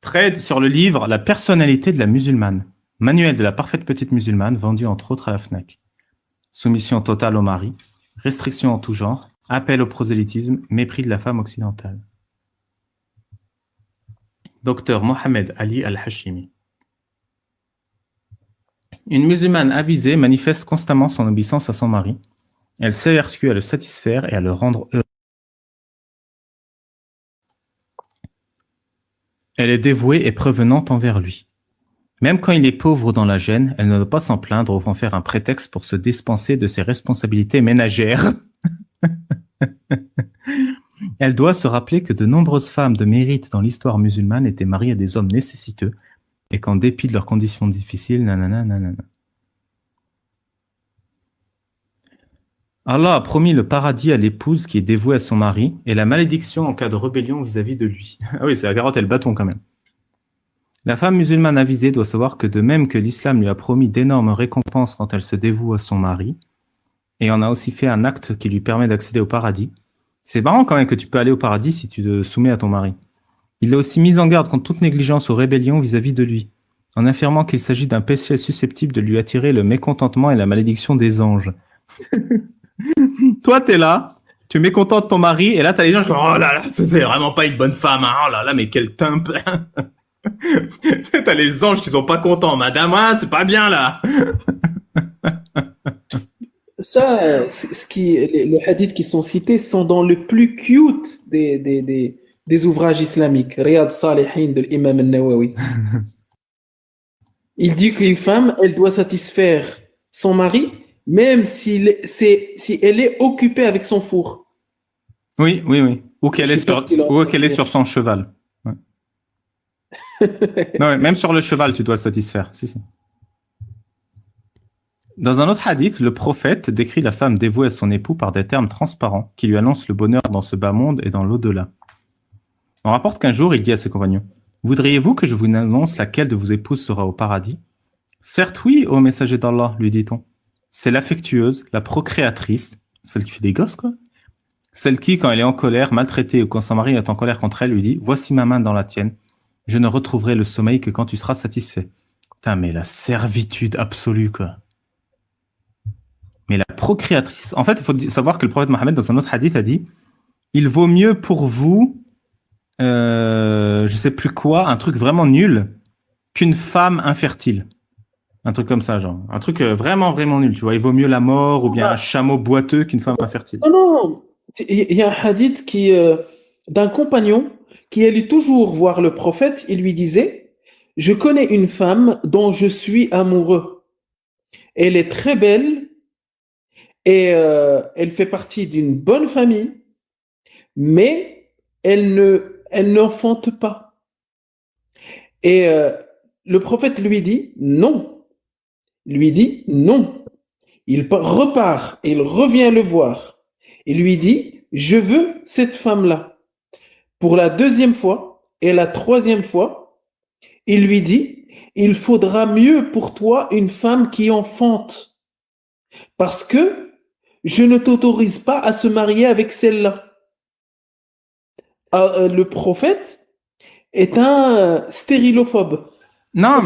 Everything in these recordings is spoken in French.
Trade sur le livre La personnalité de la musulmane. Manuel de la parfaite petite musulmane, vendu entre autres à la Fnac. Soumission totale au mari, restrictions en tout genre, appel au prosélytisme, mépris de la femme occidentale. Docteur Mohamed Ali Al-Hashimi. Une musulmane avisée manifeste constamment son obéissance à son mari. Elle s'évertue à le satisfaire et à le rendre heureux. Elle est dévouée et prévenante envers lui. Même quand il est pauvre ou dans la gêne, elle ne doit pas s'en plaindre ou en faire un prétexte pour se dispenser de ses responsabilités ménagères. Elle doit se rappeler que de nombreuses femmes de mérite dans l'histoire musulmane étaient mariées à des hommes nécessiteux et qu'en dépit de leurs conditions difficiles, nanana. Allah a promis le paradis à l'épouse qui est dévouée à son mari et la malédiction en cas de rébellion vis-à-vis de lui. Ah oui, c'est la carotte et le bâton quand même. La femme musulmane avisée doit savoir que de même que l'islam lui a promis d'énormes récompenses quand elle se dévoue à son mari, et en a aussi fait un acte qui lui permet d'accéder au paradis, c'est marrant quand même que tu peux aller au paradis si tu te soumets à ton mari. Il l'a aussi mise en garde contre toute négligence ou rébellion vis-à-vis de lui, en affirmant qu'il s'agit d'un péché susceptible de lui attirer le mécontentement et la malédiction des anges. Toi, t'es là, tu es mécontent de ton mari, et là, t'as les gens qui disent « Oh là là, c'est vraiment pas une bonne femme, hein. Oh là là, mais quel timpe !» T'as les anges qui sont pas contents. Madame, ah, c'est pas bien là. Ça, les hadiths qui sont cités sont dans le plus cute des ouvrages islamiques. Riyad Salihin de l'imam al-Nawawi. Il dit qu'une femme, elle doit satisfaire son mari, même si elle est occupée avec son four. Oui. Ou qu'elle est sur son cheval. Ouais. Non, même sur le cheval, tu dois le satisfaire. Si. Dans un autre hadith, le prophète décrit la femme dévouée à son époux par des termes transparents qui lui annoncent le bonheur dans ce bas monde et dans l'au-delà. On rapporte qu'un jour, il dit à ses compagnons « Voudriez-vous que je vous annonce laquelle de vos épouses sera au paradis ?»« Certes oui, ô messager d'Allah, lui dit-on. C'est l'affectueuse, la procréatrice, celle qui fait des gosses, quoi. Celle qui, quand elle est en colère, maltraitée ou quand son mari est en colère contre elle, lui dit « Voici ma main dans la tienne. Je ne retrouverai le sommeil que quand tu seras satisfait. » Putain, mais la servitude absolue, quoi. Mais la procréatrice... En fait, il faut savoir que le prophète Mohammed, dans un autre hadith, a dit « Il vaut mieux pour vous, je sais plus quoi, un truc vraiment nul, qu'une femme infertile. » Un truc comme ça, genre. Un truc vraiment, vraiment nul, tu vois. Il vaut mieux la mort ou bien un chameau boiteux qu'une femme infertile. Non. Il y a un hadith d'un compagnon qui allait toujours voir le prophète. Il lui disait « Je connais une femme dont je suis amoureux. Elle est très belle et elle fait partie d'une bonne famille, mais elle n'enfante pas. » Et le prophète lui dit non. Il repart, il revient le voir. Il lui dit je veux cette femme-là. Pour la deuxième fois et la troisième fois, il lui dit il faudra mieux pour toi une femme qui enfante. Parce que je ne t'autorise pas à se marier avec celle-là. Le prophète est un stérilophobe. Non,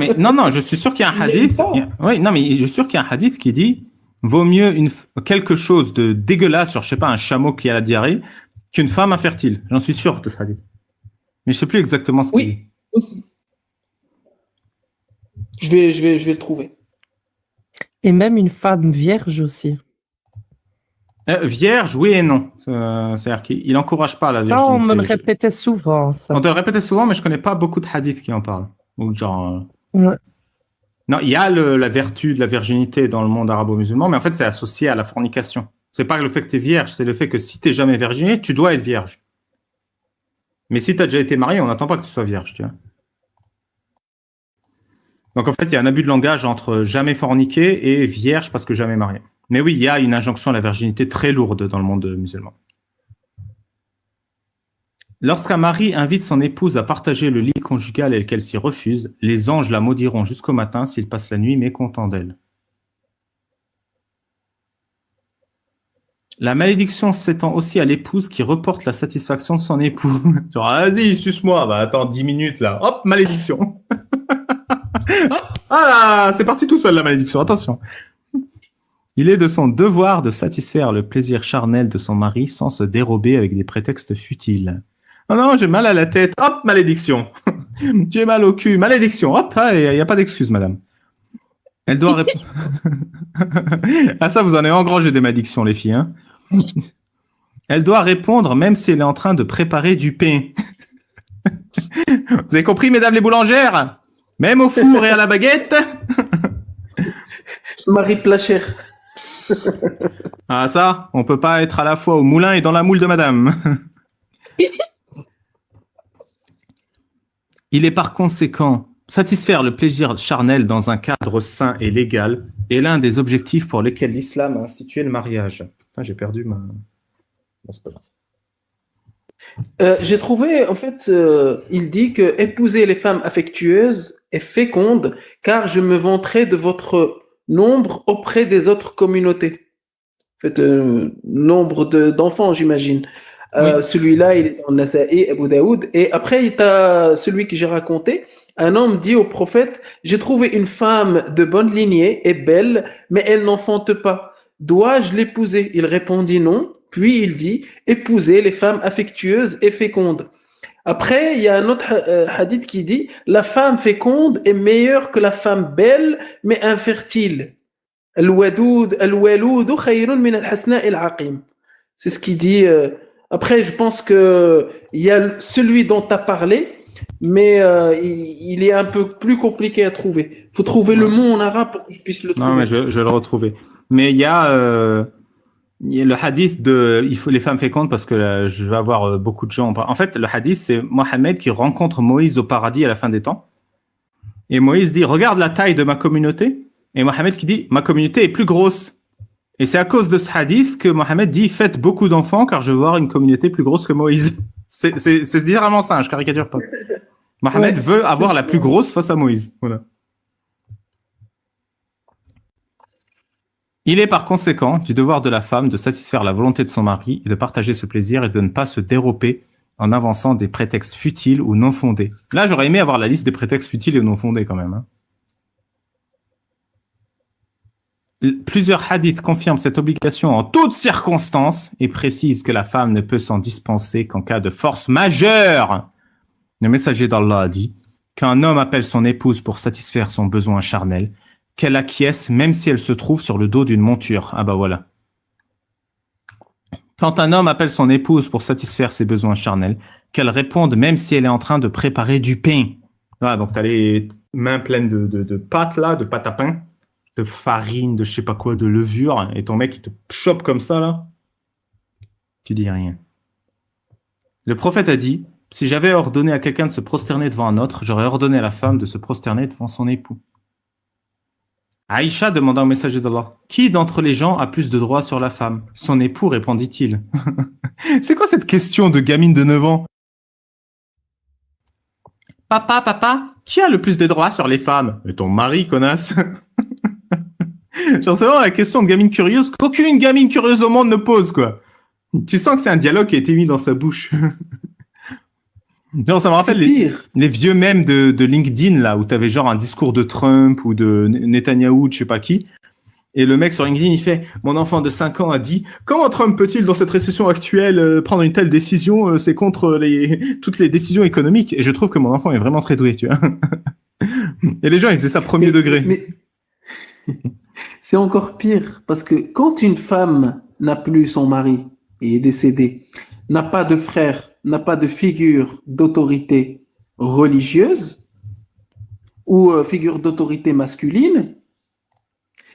je suis sûr qu'il y a un hadith. Oui, non, mais je suis sûr qu'il y a un hadith qui dit vaut mieux quelque chose de dégueulasse, genre, je sais pas, un chameau qui a la diarrhée, qu'une femme infertile. J'en suis sûr de ce hadith. Mais je sais plus exactement ce qu'il dit. Je vais le trouver. Et même une femme vierge aussi. Vierge, oui et non. C'est-à-dire qu'il n'encourage pas la virginité. Ça, on me le répétait souvent. Ça. On te le répétait souvent, mais je connais pas beaucoup de hadiths qui en parlent. Ou genre. Ouais. Non, il y a la vertu de la virginité dans le monde arabo-musulman, mais en fait, c'est associé à la fornication. C'est pas le fait que tu es vierge, c'est le fait que si tu n'es jamais virginé, tu dois être vierge. Mais si tu as déjà été marié, on n'attend pas que tu sois vierge, tu vois. Donc en fait, il y a un abus de langage entre jamais forniqué et vierge parce que jamais marié. Mais oui, il y a une injonction à la virginité très lourde dans le monde musulman. Lorsqu'un mari invite son épouse à partager le lit conjugal et qu'elle s'y refuse, les anges la maudiront jusqu'au matin s'il passe la nuit mécontent d'elle. La malédiction s'étend aussi à l'épouse qui reporte la satisfaction de son époux. Genre, vas-y, suce-moi. Bah, attends 10 minutes là. Hop, malédiction. Hop, ah là, c'est parti tout seul la malédiction. Attention. Il est de son devoir de satisfaire le plaisir charnel de son mari sans se dérober avec des prétextes futiles. Oh non, j'ai mal à la tête. Hop, malédiction. J'ai mal au cul. Malédiction. Hop, il n'y a pas d'excuse, madame. Elle doit répondre. Ah, ça, vous en avez engrangé des malédictions, les filles. Hein. Elle doit répondre même si elle est en train de préparer du pain. Vous avez compris, mesdames les boulangères? Même au four et à la baguette? Marie Plachère. Ah, ça, on peut pas être à la fois au moulin et dans la moule de madame. Il est par conséquent satisfaire le plaisir charnel dans un cadre sain et légal est l'un des objectifs pour lesquels l'islam a institué le mariage. Ah, j'ai perdu ma... Bon, c'est pas grave. J'ai trouvé, en fait, il dit que épouser les femmes affectueuses est féconde, car je me vanterai de votre nombre auprès des autres communautés. En fait, nombre d'enfants, j'imagine. Oui. Celui-là, il est dans Nasa'i, Abu Daoud. Et après, il y a celui que j'ai raconté. Un homme dit au prophète, j'ai trouvé une femme de bonne lignée et belle, mais elle n'enfante pas. Dois-je l'épouser? Il répondit non. Puis il dit, épousez les femmes affectueuses et fécondes. Après, il y a un autre hadith qui dit, la femme féconde est meilleure que la femme belle, mais infertile. Al-wadoud khayrun min al-hasna al-aqim. C'est ce qu'il dit. Après, je pense que il y a celui dont tu as parlé, mais il est un peu plus compliqué à trouver. Il faut trouver le mot en arabe pour que je puisse le trouver. Non, mais je vais le retrouver. Mais il y a le hadith de il faut les femmes fécondes parce que je vais avoir beaucoup de gens. En fait, le hadith, c'est Mohammed qui rencontre Moïse au paradis à la fin des temps. Et Moïse dit, regarde la taille de ma communauté. Et Mohammed qui dit, ma communauté est plus grosse. Et c'est à cause de ce hadith que Mohammed dit, faites beaucoup d'enfants car je veux voir une communauté plus grosse que Moïse. C'est littéralement ça, je caricature pas. Mohammed veut avoir la plus grosse face à Moïse. Voilà. Il est par conséquent du devoir de la femme de satisfaire la volonté de son mari et de partager ce plaisir et de ne pas se dérober en avançant des prétextes futiles ou non fondés. Là, j'aurais aimé avoir la liste des prétextes futiles et non fondés quand même. Hein. Plusieurs hadiths confirment cette obligation en toutes circonstances et précisent que la femme ne peut s'en dispenser qu'en cas de force majeure. Le messager d'Allah a dit qu'un homme appelle son épouse pour satisfaire son besoin charnel, qu'elle acquiesce même si elle se trouve sur le dos d'une monture. Ah bah voilà. Quand un homme appelle son épouse pour satisfaire ses besoins charnels, qu'elle réponde même si elle est en train de préparer du pain. Voilà, donc t'as les mains pleines de pâtes là, de pâte à pain, de farine, de je sais pas quoi, de levure, et ton mec il te chope comme ça là, tu dis rien. Le prophète a dit, si j'avais ordonné à quelqu'un de se prosterner devant un autre, j'aurais ordonné à la femme de se prosterner devant son époux. Aïcha demanda au messager d'Allah, qui d'entre les gens a plus de droits sur la femme? Son époux, répondit-il. C'est quoi cette question de gamine de 9 ans? Papa, qui a le plus de droits sur les femmes? Et ton mari, connasse. Genre, c'est vraiment la question de gamine curieuse qu'aucune gamine curieuse au monde ne pose, quoi. Tu sens que c'est un dialogue qui a été mis dans sa bouche. Genre, ça me rappelle les vieux mèmes de LinkedIn, là, où t'avais genre un discours de Trump ou de Netanyahou, de je sais pas qui. Et le mec sur LinkedIn, il fait, mon enfant de 5 ans a dit, comment Trump peut-il, dans cette récession actuelle, prendre une telle décision? C'est contre toutes les décisions économiques. Et je trouve que mon enfant est vraiment très doué, tu vois. Et les gens, ils faisaient ça premier degré. Mais c'est encore pire, parce que quand une femme n'a plus son mari et est décédée, n'a pas de frère, n'a pas de figure d'autorité religieuse ou figure d'autorité masculine,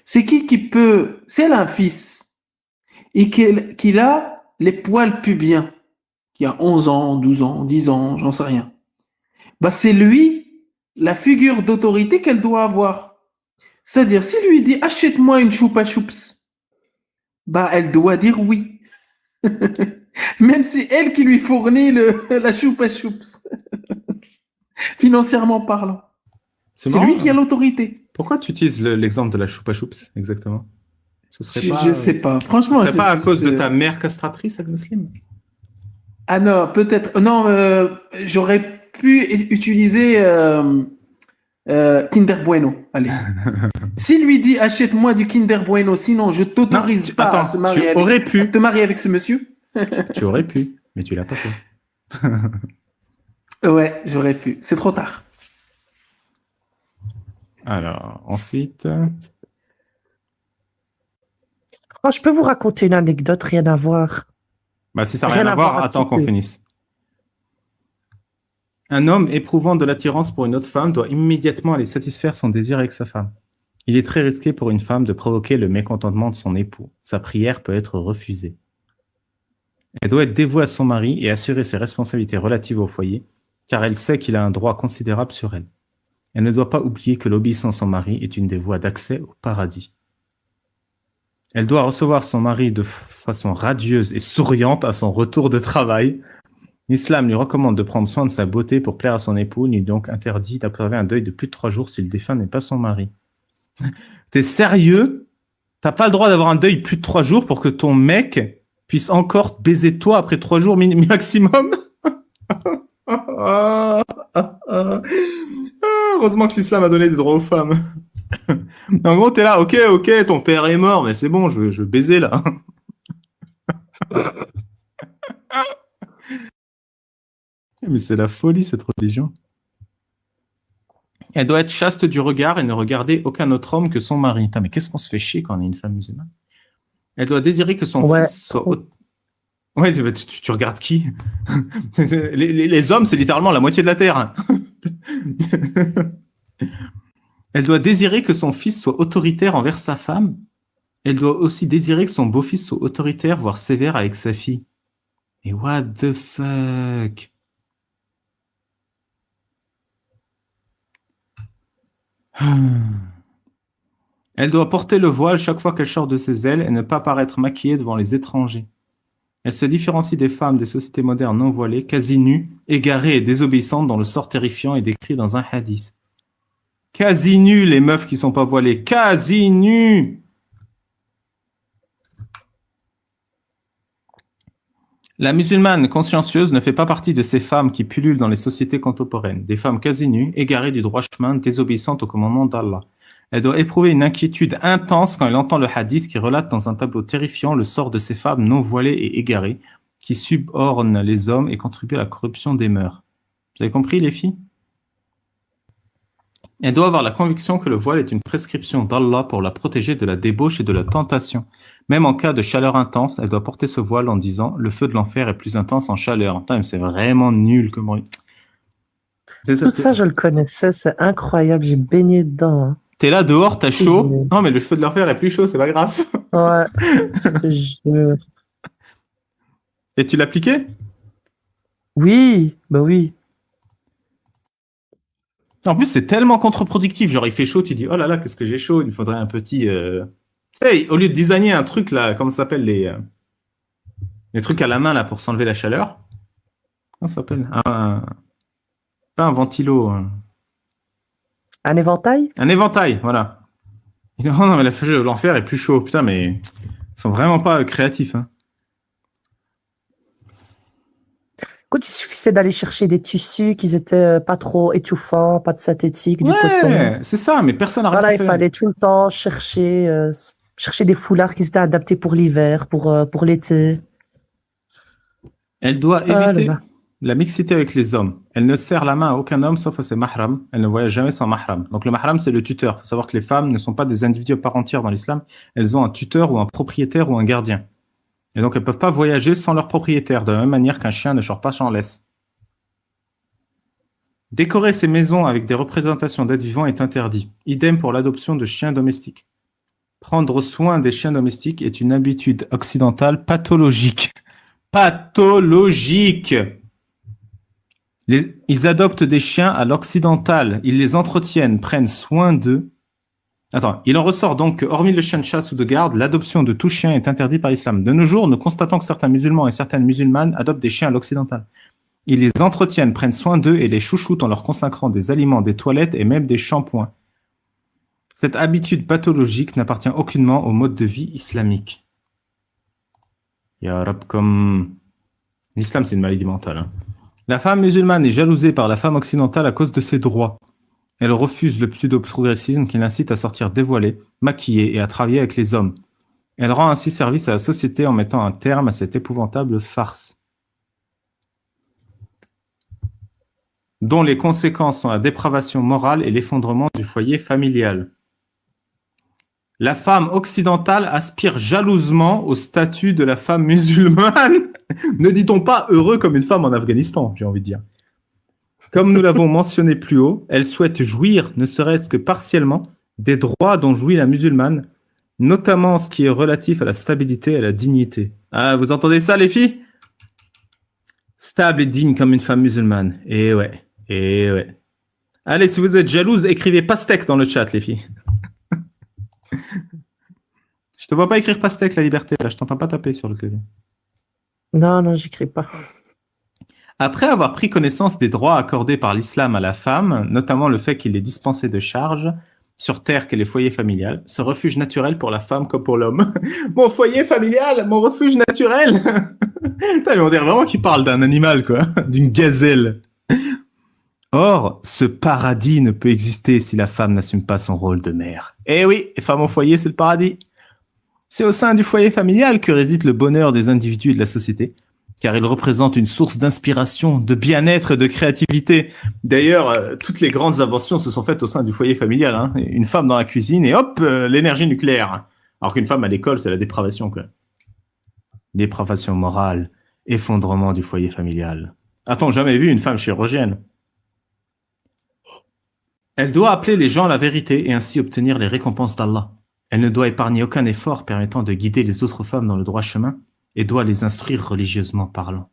c'est qui peut... Si elle a un fils et qu'il a les poils pubiens, qui a 11 ans, 12 ans, 10 ans, j'en sais rien, bah c'est lui la figure d'autorité qu'elle doit avoir. C'est-à-dire, s'il lui dit « achète-moi une choupa choups », bah elle doit dire oui. Même si elle qui lui fournit la choupa choups. Financièrement parlant. C'est lui qui a l'autorité. Pourquoi tu utilises l'exemple de la choupa choups, exactement? Ce serait Je sais pas. Franchement, ce serait pas à c'est cause de juste, ta mère castratrice, Agnoslim? Ah non, peut-être. Non, j'aurais pu utiliser Kinder Bueno. Allez. S'il lui dit achète-moi du Kinder Bueno, sinon je Non, t'autorise pas à attends, tu aurais pu. te marier avec ce monsieur. Tu aurais pu, mais tu l'as pas fait. Ouais, j'aurais pu. C'est trop tard. Alors, ensuite... Oh, je peux vous raconter une anecdote, rien à voir. Bah, si ça n'a rien à voir, un attends petit qu'on peu. finisse. Un homme éprouvant de l'attirance pour une autre femme doit immédiatement aller satisfaire son désir avec sa femme. Il est très risqué pour une femme de provoquer le mécontentement de son époux. Sa prière peut être refusée. Elle doit être dévouée à son mari et assurer ses responsabilités relatives au foyer, car elle sait qu'il a un droit considérable sur elle. Elle ne doit pas oublier que l'obéissance au mari est une des voies d'accès au paradis. Elle doit recevoir son mari de façon radieuse et souriante à son retour de travail. L'islam lui recommande de prendre soin de sa beauté pour plaire à son époux. Il lui est donc interdit d'observer un deuil de plus de 3 jours si le défunt n'est pas son mari. T'es sérieux? T'as pas le droit d'avoir un deuil plus de 3 jours pour que ton mec puisse encore baiser toi après 3 jours maximum? Heureusement que l'islam a donné des droits aux femmes. En gros, t'es là, ok, ton père est mort, mais c'est bon, je veux baiser là. Mais c'est la folie cette religion. Elle doit être chaste du regard et ne regarder aucun autre homme que son mari. Putain, mais qu'est-ce qu'on se fait chier quand on est une femme musulmane? Elle doit désirer que son fils soit... Ouais, tu regardes qui? Les hommes, c'est littéralement la moitié de la Terre. Elle doit désirer que son fils soit autoritaire envers sa femme. Elle doit aussi désirer que son beau-fils soit autoritaire, voire sévère avec sa fille. Et what the fuck? Elle doit porter le voile chaque fois qu'elle sort de ses ailes et ne pas paraître maquillée devant les étrangers. Elle se différencie des femmes des sociétés modernes non voilées, quasi nues, égarées et désobéissantes dont le sort terrifiant est décrit dans un hadith. Quasi nues, les meufs qui sont pas voilées. Quasi nues! La musulmane consciencieuse ne fait pas partie de ces femmes qui pullulent dans les sociétés contemporaines, des femmes quasi nues, égarées du droit chemin, désobéissantes au commandement d'Allah. Elle doit éprouver une inquiétude intense quand elle entend le hadith qui relate dans un tableau terrifiant le sort de ces femmes non voilées et égarées, qui subornent les hommes et contribuent à la corruption des mœurs. Vous avez compris, les filles? Elle doit avoir la conviction que le voile est une prescription d'Allah pour la protéger de la débauche et de la tentation. Même en cas de chaleur intense, elle doit porter ce voile en disant « Le feu de l'enfer est plus intense en chaleur ». Putain, mais c'est vraiment nul comme... Tout ça, je le connaissais, c'est incroyable, j'ai baigné dedans. Hein. T'es là dehors, t'as chaud. Non, mais le feu de l'enfer est plus chaud, c'est pas grave. Ouais, je te jure. Et tu l'appliquais? Oui, bah oui. En plus, c'est tellement contre-productif. Genre, il fait chaud, tu dis, oh là là, qu'est-ce que j'ai chaud, il me faudrait un petit... Tu sais, au lieu de designer un truc, là, comment ça s'appelle, les trucs à la main, là, pour s'enlever la chaleur. Comment ça s'appelle? Pas un ventilo. Un éventail? Un éventail, voilà. Oh non, mais le feu de l'enfer est plus chaud. Putain, mais ils sont vraiment pas créatifs, hein. Écoute, il suffisait d'aller chercher des tissus qui étaient pas trop étouffants, pas de synthétique, du coton. Ouais, c'est ça, mais personne n'a rien Voilà, il fait. fallait tout le temps chercher des foulards qui étaient adaptés pour l'hiver, pour l'été. Elle doit éviter la mixité avec les hommes. Elle ne serre la main à aucun homme sauf à ses mahrams. Elle ne voyage jamais sans mahram. Donc le mahram, c'est le tuteur. Il faut savoir que les femmes ne sont pas des individus à part entière dans l'islam. Elles ont un tuteur ou un propriétaire ou un gardien. Et donc elles ne peuvent pas voyager sans leur propriétaire, de la même manière qu'un chien ne sort pas sans laisse. Décorer ses maisons avec des représentations d'êtres vivants est interdit. Idem pour l'adoption de chiens domestiques. Prendre soin des chiens domestiques est une habitude occidentale pathologique. Pathologique! Ils adoptent des chiens à l'occidental. Ils les entretiennent, prennent soin d'eux. Attends, il en ressort donc que, hormis le chien de chasse ou de garde, l'adoption de tout chien est interdite par l'islam. De nos jours, nous constatons que certains musulmans et certaines musulmanes adoptent des chiens à l'occidental. Ils les entretiennent, prennent soin d'eux et les chouchoutent en leur consacrant des aliments, des toilettes et même des shampoings. Cette habitude pathologique n'appartient aucunement au mode de vie islamique. Ya Rab, comme l'islam, c'est une maladie mentale. Hein. La femme musulmane est jalousée par la femme occidentale à cause de ses droits. Elle refuse le pseudo-progressisme qui l'incite à sortir dévoilée, maquillée et à travailler avec les hommes. Elle rend ainsi service à la société en mettant un terme à cette épouvantable farce, dont les conséquences sont la dépravation morale et l'effondrement du foyer familial. La femme occidentale aspire jalousement au statut de la femme musulmane. Ne dit-on pas heureux comme une femme en Afghanistan, j'ai envie de dire. Comme nous l'avons mentionné plus haut, elle souhaite jouir, ne serait-ce que partiellement, des droits dont jouit la musulmane, notamment en ce qui est relatif à la stabilité et à la dignité. Ah, vous entendez ça, les filles? Stable et digne comme une femme musulmane. Eh ouais, eh ouais. Allez, si vous êtes jalouse, écrivez pastèque dans le chat, les filles. Je te vois pas écrire pastèque, la liberté, là, je t'entends pas taper sur le clavier. Non, j'écris pas. Après avoir pris connaissance des droits accordés par l'islam à la femme, notamment le fait qu'il est dispensé de charges sur terre qu'est les foyers familiales, ce refuge naturel pour la femme comme pour l'homme. Mon foyer familial, mon refuge naturel. Putain, mais on dirait vraiment qu'il parle d'un animal, quoi, d'une gazelle. Or, ce paradis ne peut exister si la femme n'assume pas son rôle de mère. Eh oui, les femmes au foyer, c'est le paradis. C'est au sein du foyer familial que réside le bonheur des individus et de la société, car il représente une source d'inspiration, de bien-être et de créativité. D'ailleurs, toutes les grandes inventions se sont faites au sein du foyer familial. Hein. Une femme dans la cuisine et hop, l'énergie nucléaire. Alors qu'une femme à l'école, c'est la dépravation, quoi. Dépravation morale, effondrement du foyer familial. A-t-on jamais vu une femme chirurgienne? Elle doit appeler les gens à la vérité et ainsi obtenir les récompenses d'Allah. Elle ne doit épargner aucun effort permettant de guider les autres femmes dans le droit chemin et doit les instruire religieusement parlant.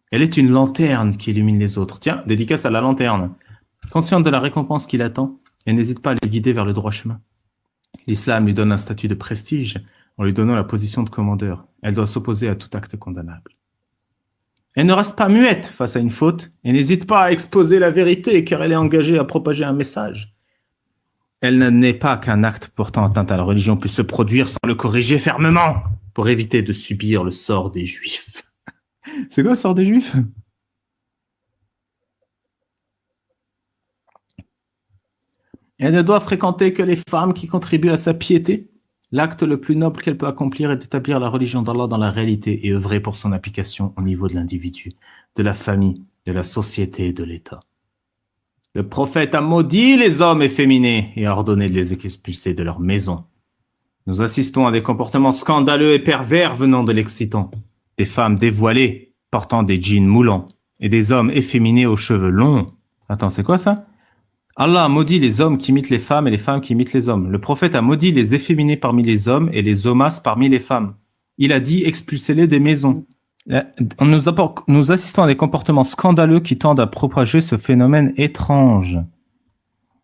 Elle est une lanterne qui illumine les autres. Tiens, dédicace à la lanterne. Consciente de la récompense qui l'attend, elle n'hésite pas à les guider vers le droit chemin. L'islam lui donne un statut de prestige en lui donnant la position de commandeur. Elle doit s'opposer à tout acte condamnable. Elle ne reste pas muette face à une faute et n'hésite pas à exposer la vérité car elle est engagée à propager un message. Elle n'est pas qu'un acte portant atteinte à la religion puisse se produire sans le corriger fermement pour éviter de subir le sort des Juifs. C'est quoi le sort des Juifs? Elle ne doit fréquenter que les femmes qui contribuent à sa piété. L'acte le plus noble qu'elle peut accomplir est d'établir la religion d'Allah dans la réalité et œuvrer pour son application au niveau de l'individu, de la famille, de la société et de l'État. Le prophète a maudit les hommes efféminés et a ordonné de les expulser de leur maison. Nous assistons à des comportements scandaleux et pervers venant de l'Occident. Des femmes dévoilées, portant des jeans moulants, et des hommes efféminés aux cheveux longs. Attends, c'est quoi ça? Allah a maudit les hommes qui imitent les femmes et les femmes qui imitent les hommes. Le prophète a maudit les efféminés parmi les hommes et les homas parmi les femmes. Il a dit expulsez-les des maisons. Nous assistons à des comportements scandaleux qui tendent à propager ce phénomène étrange.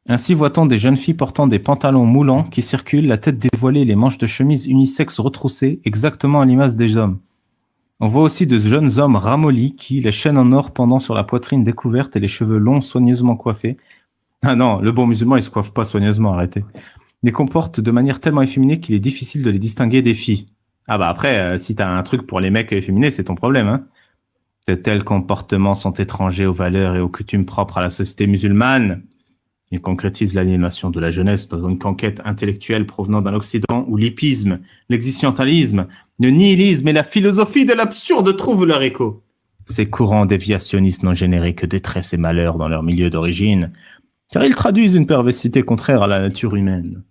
Ainsi voit-on des jeunes filles portant des pantalons moulants qui circulent, la tête dévoilée et les manches de chemise unisexes retroussées, exactement à l'image des hommes. On voit aussi de jeunes hommes ramollis qui, les chaînes en or pendant sur la poitrine découverte et les cheveux longs soigneusement coiffés. Ah non, le bon musulman, il se coiffe pas soigneusement, arrêtez. Les comportent de manière tellement efféminée qu'il est difficile de les distinguer des filles. Ah bah après, si t'as un truc pour les mecs efféminés, c'est ton problème, hein. De tels comportements sont étrangers aux valeurs et aux coutumes propres à la société musulmane. Ils concrétisent l'aliénation de la jeunesse dans une conquête intellectuelle provenant d'un Occident où l'hippisme, l'existentialisme, le nihilisme et la philosophie de l'absurde trouvent leur écho. Ces courants déviationnistes n'ont généré que détresse et malheur dans leur milieu d'origine, car ils traduisent une perversité contraire à la nature humaine.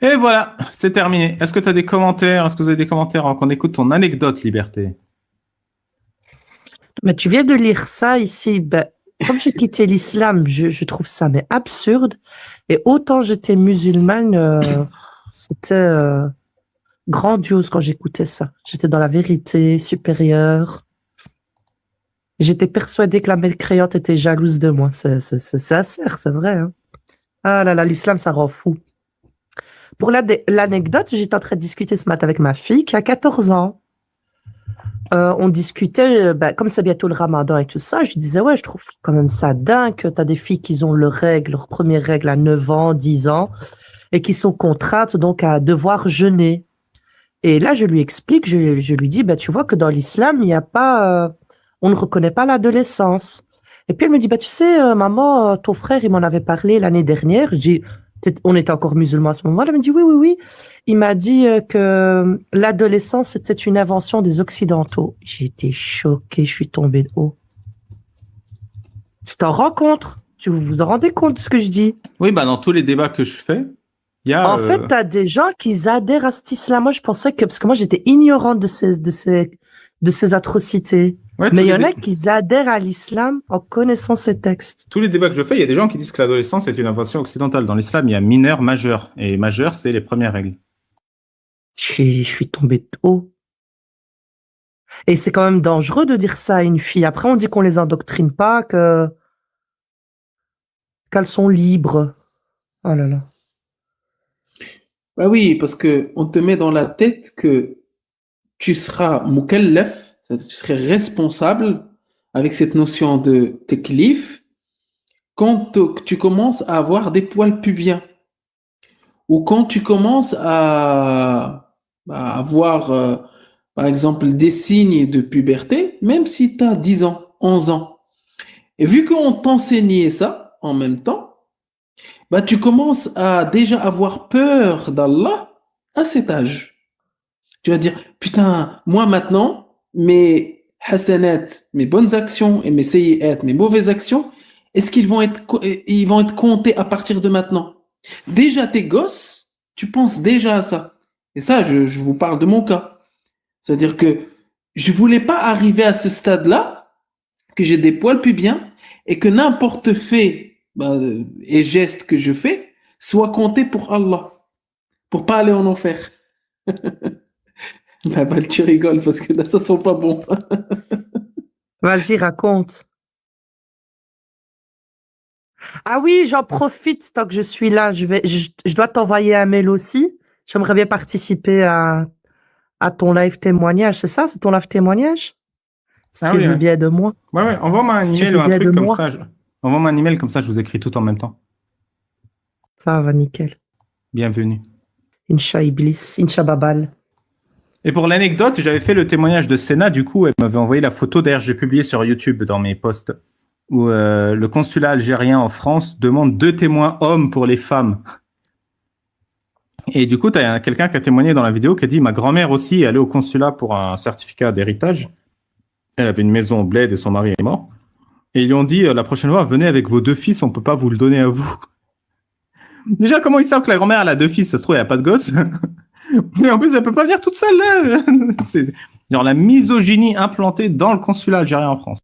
Et voilà, c'est terminé. Est-ce que tu as des commentaires? Est-ce que vous avez des commentaires avant qu'on écoute ton anecdote, Liberté? Mais tu viens de lire ça ici. Ben, comme j'ai quitté l'islam, je trouve ça mais absurde. Et autant j'étais musulmane, c'était grandiose quand j'écoutais ça. J'étais dans la vérité supérieure. J'étais persuadée que la mécréante était jalouse de moi. C'est sincère, c'est vrai. Hein. Ah là là, l'islam, ça rend fou. Pour l'anecdote, j'étais en train de discuter ce matin avec ma fille qui a 14 ans. On discutait, comme c'est bientôt le ramadan et tout ça, je disais, ouais, je trouve quand même ça dingue que t'as des filles qui ont leur première règle à 9 ans, 10 ans, et qui sont contraintes donc à devoir jeûner. Et là, je lui explique, je lui dis, tu vois que dans l'islam, il n'y a pas, on ne reconnaît pas l'adolescence. Et puis elle me dit, tu sais, maman, ton frère, il m'en avait parlé l'année dernière. Je dis, on était encore musulmans à ce moment-là. Elle me dit, oui, oui, oui. Il m'a dit que l'adolescence, c'était une invention des Occidentaux. J'ai été choquée, je suis tombée de haut. Tu t'en rends compte? Tu vous en rendez compte de ce que je dis? Oui, dans tous les débats que je fais, il y a... En fait, tu as des gens qui adhèrent à cet islam. Moi, je pensais que... Parce que moi, j'étais ignorante de ces atrocités. Ouais, mais il y en a qui adhèrent à l'islam en connaissant ces textes. Tous les débats que je fais, il y a des gens qui disent que l'adolescence est une invention occidentale. Dans l'islam, il y a mineur, majeur. Et majeur, c'est les premières règles. Je suis tombée de haut. Et c'est quand même dangereux de dire ça à une fille. Après, on dit qu'on les endoctrine pas, qu'elles sont libres. Oh là là. Bah oui, parce que on te met dans la tête que tu seras mukallaf, c'est-à-dire que tu serais responsable avec cette notion de teklif quand tu commences à avoir des poils pubiens ou quand tu commences à avoir, par exemple, des signes de puberté, même si tu as 10 ans, 11 ans. Et vu qu'on t'enseignait ça en même temps, tu commences à déjà avoir peur d'Allah à cet âge. Tu vas dire, putain, moi maintenant, mes hasanat, mes bonnes actions et mes sayyi'at, mes mauvaises actions, est-ce qu'ils vont être comptés à partir de maintenant? Déjà, tes gosses, tu penses déjà à ça. Et ça, je vous parle de mon cas. C'est-à-dire que je voulais pas arriver à ce stade-là, que j'ai des poils pubiens et que n'importe fait et geste que je fais soit compté pour Allah, pour pas aller en enfer. Tu rigoles parce que là, ça sent pas bon. Vas-y, raconte. Ah oui, j'en profite tant que je suis là. Je dois t'envoyer un mail aussi. J'aimerais bien participer à ton live témoignage. C'est ça? C'est ton live témoignage? Si tu veux bien de moi. Ouais, envoie-moi un email ou un truc comme ça. Envoie-moi un email comme ça, je vous écris tout en même temps. Ça va, nickel. Bienvenue. Incha Iblis, Incha Babal. Et pour l'anecdote, j'avais fait le témoignage de Sénat, du coup, elle m'avait envoyé la photo, d'ailleurs, j'ai publié sur YouTube dans mes posts, où le consulat algérien en France demande 2 témoins hommes pour les femmes. Et du coup, tu as quelqu'un qui a témoigné dans la vidéo qui a dit, ma grand-mère aussi est allée au consulat pour un certificat d'héritage. Elle avait une maison au bled et son mari est mort. Et ils lui ont dit, la prochaine fois, venez avec vos 2 fils, on peut pas vous le donner à vous. Déjà, comment ils savent que la grand-mère elle a 2 fils? Ça se trouve, elle a pas de gosse. Mais en plus, elle peut pas venir toute seule, là. C'est genre la misogynie implantée dans le consulat algérien en France.